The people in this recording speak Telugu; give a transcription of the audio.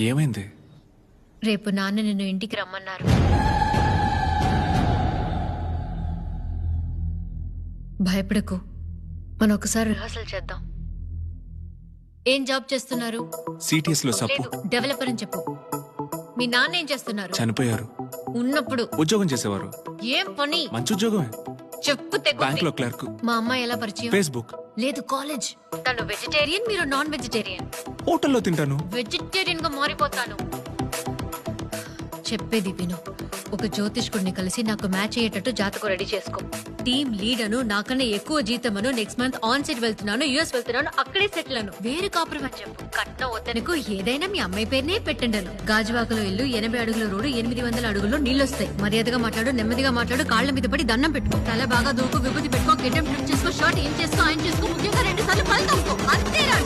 ఏమైంది? రేపు నాన్న నిన్ను ఇంటికి రమ్మన్నారు. భయపడకు, మనం ఒకసారి రిహార్సల్ చేద్దాం. ఏం జాబ్ చేస్తున్నారు? సిటిఎస్ లో సప్పు. లేదు, డెవలపర్ అని చెప్పు. మీ నాన్న ఏం చేస్తున్నారు? చనిపోయారు. ఉన్నప్పుడు ఉద్యోగం చేసేవారు. ఏం పని? మంచి ఉద్యోగమే. చెప్పు బ్యాంక్ లో క్లర్క్. మా అమ్మాయి ఎలా పరిచయం? ఫేస్బుక్. లేదు, కాలేజ్. తను వెజిటేరియన్, మీరు నాన్ వెజిటేరియన్. హోటల్లో తింటాను. వెజిటేరియన్ గా మారిపోతాను. చెప్పేది విను. ఒక జ్యోతిష్కుడిని కలిసి నాకు మ్యాచ్ అయ్యేటట్టు జాతకం రెడీ చేసుకో. టీమ్ లీడ్ అను, నాకన్నా ఎక్కువ జీతమను, నెక్స్ట్ మంత్ ఆన్ సైట్ వెళ్తున్నాను, యుఎస్ వెళ్తున్నాను, అక్కడే సెటిల్ అను. వేరే కాపురం అని చెప్పు. కట్నం వద్దనుకు, ఏదైనా మీ అమ్మాయి పేరునే పెట్టండను. గాజువాకలో ఇల్లు, 80 అడుగుల రోడ్డు, 800 అడుగుల్లో నీళ్ళొస్తాయి. మర్యాదగా మాట్లాడు, నెమ్మదిగా మాట్లాడు, కాళ్ల మీద పడి దండం పెట్టుకో. తల బాగా దూకు, విభూతి పెట్టుకో, గిడ్డం ట్రిప్ చేసుకో, షార్ట్ ఏం చేసుకో, ఆయన చేసుకో, ముఖ్యంగా 2 సార్లు పళ్ళు తప్పుకో. అంతేరా.